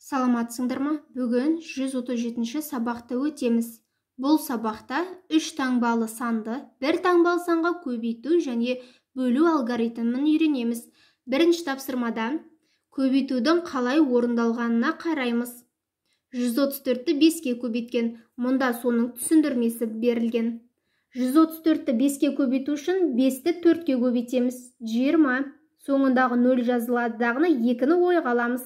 Саламатсыңдар ма? Бүгін 137-ші сабақты өтеміз. Бұл сабақта 3 таңбалы санды 1 таңбалы санға көбейту және бөлу алгоритмін үйренеміз. Бірінші тапсырмада көбейтудің қалай орындалғанына қараймыз. 134-ті 5-ке көбейткен, мұнда соның түсіндірмесі берілген. 134-ті 5-ке көбейту үшін 5-ті 4-ке көбейтеміз. 20. Соңындағы 0 жазыладығына 2-ні ойға аламыз.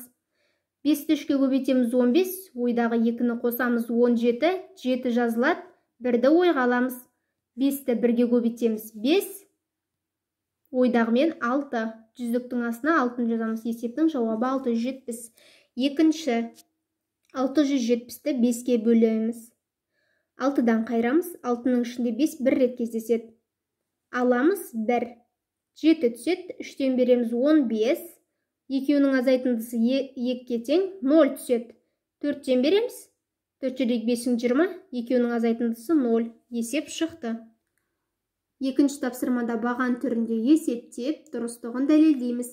5-ті 3-ке көбейтеміз 15, ойдағы 2-ні қосамыз 17, 7 жазылады, 1-ді ойға аламыз. 5-ті 1-ге көбейтеміз 5, ойдағымен 6, жүздіктің астына 6-ны жазамыз. Есептің жауабы 670. Екінші, 670-ті 5-ке бөлеміз. 6-дан қайрамыз, 6-ның ішінде 5 бір рет кездеседі. Аламыз 1, 7 түседі, 3-тен береміз 15, екеуінің азайтындысы 2-ке тең 0 түседі. 4-тен береміз, 4 жердегі 5-ің 20, екеуінің азайтындысы 0. Есеп шықты. Екінші тапсырмада баған түрінде есептеп, дұрыстығын дәлелдейміз.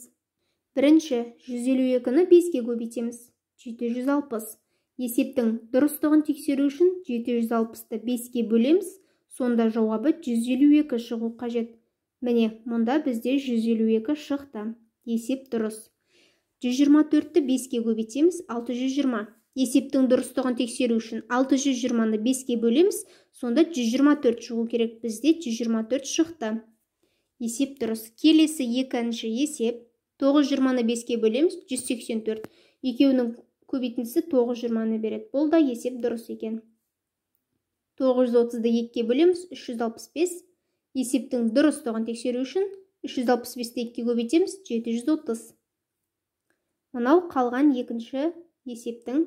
Бірінші, 152-ні 5-ке көбейтеміз. 760. Есептің дұрыстығын тексеру үшін 760-ті 5-ке бөлеміз, сонда жауабы 152 шығу қажет. Міне, мұнда бізде 152 шықты. Есеп дұрыс. 124-ті 5-ке көбейтеміз, 620. Есептің дұрыстығын тексеру үшін 620-ны 5-ке бөлеміз, сонда 124 шығу керек. Бізде 124 шықты. Есеп дұрыс. Келесі екінші есеп. 920-ны 5-ке бөлеміз, 184. Екеуінің көбейтіндісі 920-ны береді. Бұл да есеп дұрыс екен. 930-ды 2-ке бөлеміз, 365. Есептің дұрыстығын тексеру үшін 365-ті 2-ке көбейтеміз, 730. Мынау қалған екінші есептің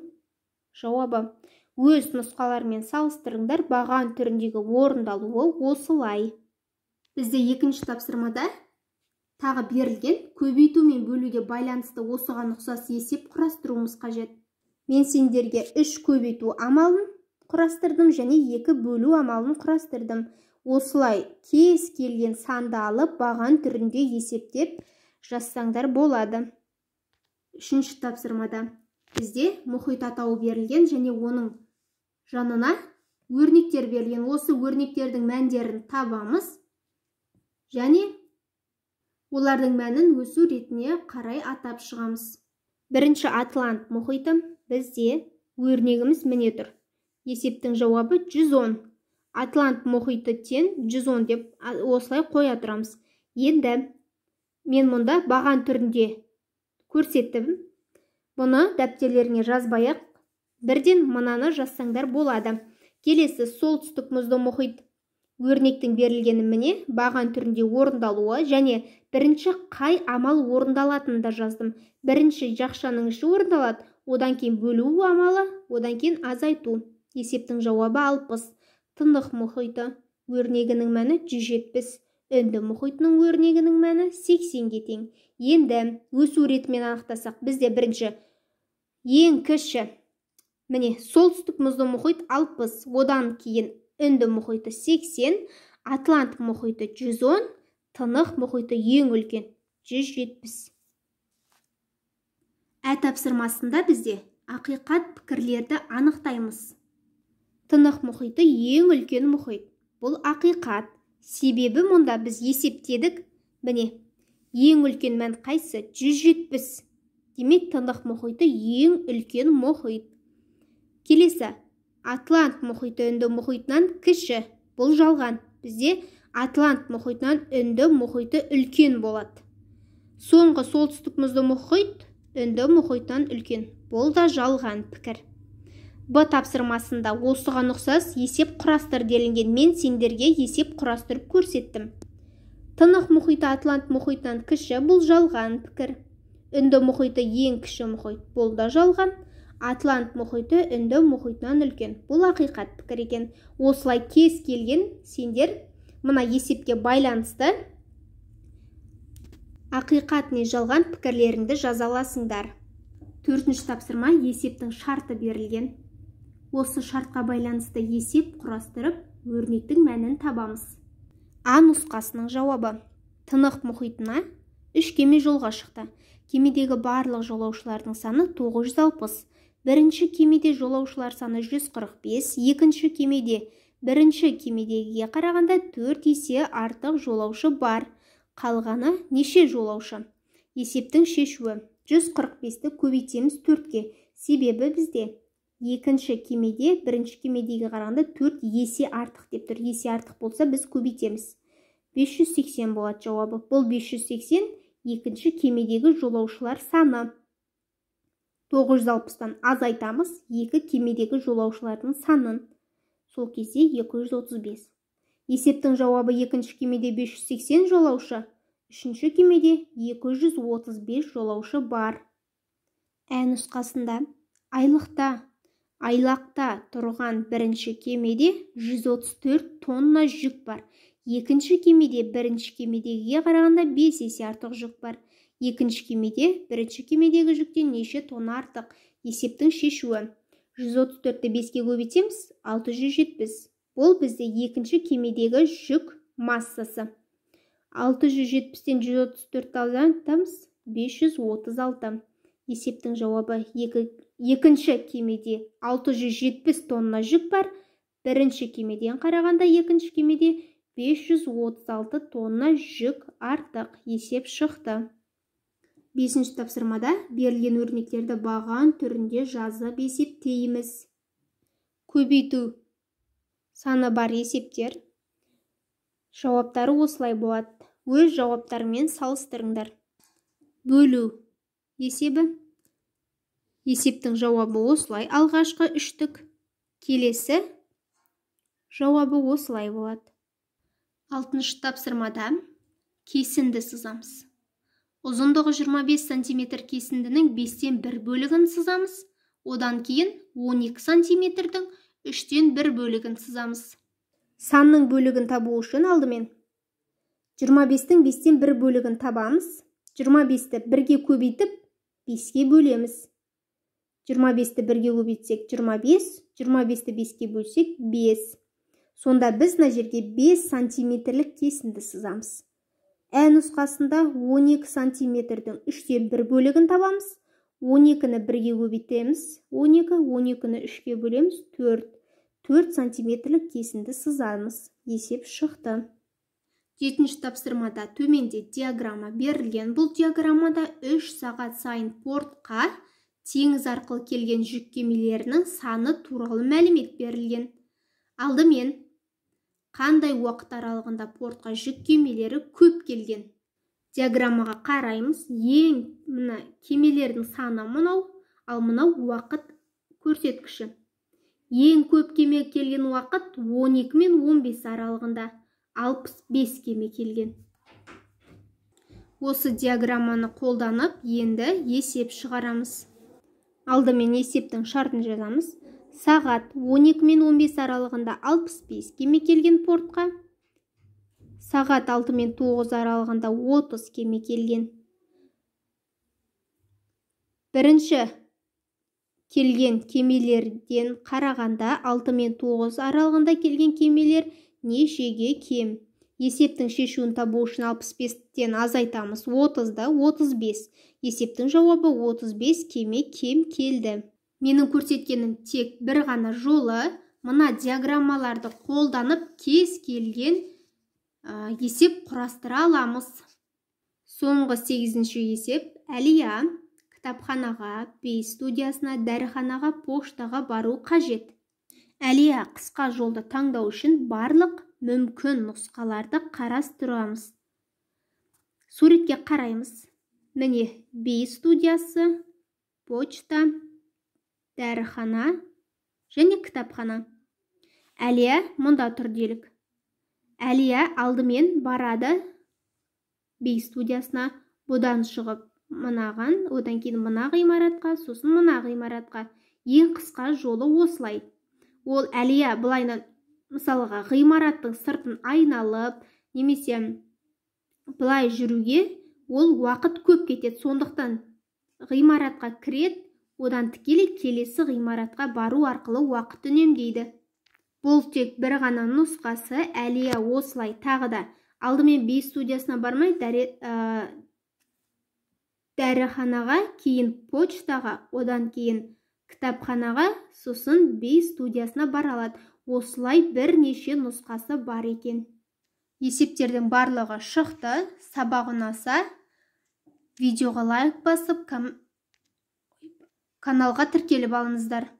жауабы. Өз нұсқалармен салыстырыңдар, баған түріндегі орындалуы осылай. Бізде екінші тапсырмада тағы берілген көбейту мен бөлуге байланысты осыған ұқсас есеп құрастыруымыз қажет. Мен сендерге 3 көбейту амалын құрастырдым және 2 бөлу амалын құрастырдым. Осылай кез келген санды алып баған түрінде есептеп жазсаңдар болады. Үшінші тапсырмада бізде мұхит атауы берілген және оның жанына өрнектер берілген. Осы өрнектердің мәндерін табамыз және олардың мәнін өсу ретіне қарай атап шығамыз. Бірінші Атлант мұхиты, бізде өрнегіміз міне тұр. Есептің жауабы 110. Атлант мұхиты тең 110 деп осылай қоя тұрамыз. Енді мен мұнда баған түрінде көрсеттім. Бұны дәптерлеріңе жазбайық, бірден мынаны жазсаңдар болады. Келесі солтүстік мұзды мұхит. Өрнектің берілгені міне баған түрінде орындалуы және бірінші қай амал орындалатынын да жаздым. Бірінші жақшаның іші орындалады, одан кейін бөлу амалы, одан кейін азайту. Есептің жауабы 60. Тынық мұхиты өрнегінің мәні 170. Үнді мұхитының өрнегінің мәні 80-ге тең. Енді өсу ретімен анықтасақ, бізде бірінші ең кіші міне солтүстік мұзды мұхит 60, одан кейін Үнді мұхиты 80, Атлант мұхиты 110, Тынық мұхиты ең үлкен 170. Тапсырмасында бізде ақиқат пікірлерді анықтаймыз. Тынық мұхиты ең үлкен мұхит. Бұл ақиқат. Себебі мұнда біз есептедік. Міне, ең үлкен мән қайсы? 170. Демек, Тынық мұхиты ең үлкен мұхит. Келесі, Атлант мұхиты Үнді мұхитынан кіші. Бұл жалған. Бізде Атлант мұхитынан Үнді мұхиты үлкен болады. Соңғы солтүстік мұзды мұхит Үнді мұхитынан үлкен. Бұл да жалған пікір. Б тапсырмасында осыған ұқсас есеп құрастыр делінген. Мен сендерге есеп құрастырып көрсеттім. Тынық мұхиты Атлант мұхитынан кіші, бұл жалған пікір. Үнді мұхиты ең кіші мұхит, бұл да жалған. Атлант мұхиты Үнді мұхитынан үлкен. Бұл ақиқат пікір екен. Осылай кез келген сендер мына есепке байланысты ақиқат не жалған пікірлеріңді жаза аласыңдар. Төртінші тапсырма есептің шарты берілген. Осы шартқа байланысты есеп құрастырып, өрнектің мәнін табамыз. А нұсқасының жауабы. Тынық мұхитына 3 кеме жолға шықты. Кемедегі барлық жолаушылардың саны 960. Бірінші кемеде жолаушылар саны 145, екінші кемеде бірінші кемедегіге қарағанда 4 есе артық жолаушы бар. Қалғаны неше жолаушы? Есептің шешуі. 145-ті көбейтеміз 4-ге. Себебі бізде екінші кемеде бірінші кемедегі қарағанда 4 есе артық деп тұр. Есе артық болса біз көбейтеміз. 580 болады жауабы. Бұл 580 екінші кемедегі жолаушылар саны. 960-тан азайтамыз екі кемедегі жолаушылардың санын. Сол кезде 235. Есептің жауабы екінші кемеде 580 жолаушы, үшінші кемеде 235 жолаушы бар. Ә нұсқасында айлақта тұрған бірінші кемеде 134 тонна жүк бар. Екінші кемеде бірінші кемедегіге қарағанда 5 есе артық жүк бар. Екінші кемеде бірінші кемедегі жүктен неше тонна артық? Есептің шешуі. 134-ті 5-ге көбейтеміз, 670. Бұл бізде екінші кемедегі жүк массасы. 670-тен 134-ті азайтамыз, 536. Есептің жауабы екінші кемеде 670 тонна жүк бар. Бірінші кемеден қарағанда екінші кемеде 536 тонна жүк артық. Есеп шықты. 5-ші тапсырмада берілген өрнектерді баған түрінде жазып есептейміз. Көбейту саны бар есептер. Жауаптары осылай болады. Өз жауаптарымен салыстырыңдар. Бөлу есебі. Есептің жауабы осылай. Алғашқы үштік. Келесі жауабы осылай болады. 6-шы тапсырмада кесінді сызамыз. Ұзындығы 25 см кесіндінің 5-тен 1 бөлігін сызамыз. Одан кейін 12 см-дің 3-тен 1 бөлігін сызамыз. Санның бөлігін табу үшін алдымен 25-тің 5-тен 1 бөлігін табамыз. 25-ті 1-ге көбейтіп 5-ге бөлеміз. 25-ті 1-ге көбейтсек 25, 25-ті 5-ге бөлсек 5. Сонда біз мына жерге 5 сантиметрлік кесінді сызамыз. Ә нұсқасында 12 сантиметрдің 3-тен 1 бөлігін табамыз. 12-ні 1-ге көбейтеміз. 12-ні 3-ге бөлеміз. 4 сантиметрлік кесінді сызамыз. Есеп шықты. 7-ші тапсырмада төменде диаграмма берілген. Бұл диаграммада 3 сағат сайын портқа теңіз арқылы келген жүк кемелерінің саны туралы мәлімет берілген. Алдымен қандай уақыт аралығында портқа жүк кемелері көп келген? Диаграммаға қараймыз. Мына кемелердің саны мынау, ал мынау уақыт көрсеткіші. Ең көп кеме келген уақыт 12 мен 15 аралығында 65 кеме келген. Осы диаграмманы қолданып, енді есеп шығарамыз. Алдымен есептің шартын жазамыз. Сағат 12 мен 15 аралығында 65 кеме келген портқа. Сағат 6 мен 9 аралығында 30 кеме келген. Бірінші келген кемелерден қарағанда 6 мен 9 аралығында келген кемелер нешеге кем? Есептің шешуін табу үшін 65-тен азайтамыз. 30-да 35. Есептің жауабы 35 кеме кем келді. Менің көрсеткенім тек бір ғана жолы. Мына диаграммаларды қолданып кез келген есеп құрастыра аламыз. Соңғы 8-ші есеп. Әлия кітапханаға, пей студиясына, дәріханаға, поштаға бару қажет. Әлия қысқа жолды таңдау үшін барлық мүмкін нұсқаларды қарастырамыз. Суретке қараймыз. Міне, бей студиясы, почта, дәріхана және кітапхана. Әлия мұнда тұр делік. Әлия алдымен барады бей студиясына, бұдан шығып мынаған, одан кейін мына ғимаратқа, сосын мына ғимаратқа. Ең қысқа жолы осылай. Ол Әлия былайынан мысалға ғимараттың сыртын айналып, немесе былай жүруге ол уақыт көп кетеді. Сондықтан ғимаратқа кіреді, одан тікелей келесі ғимаратқа бару арқылы уақыт үнемдейді. Бұл тек бір ғана нұсқасы. Әлия осылай тағы да алдымен бей студиясына бармай дәріханаға, кейін почтаға, одан кейін кітапханаға, сосын би студиясына бара алады. Осылай бірнеше нұсқасы бар екен. Есептердің барлығы шықты. Сабақ ұнаса, видеоға лайк басып, каналға тіркеліп алыңыздар.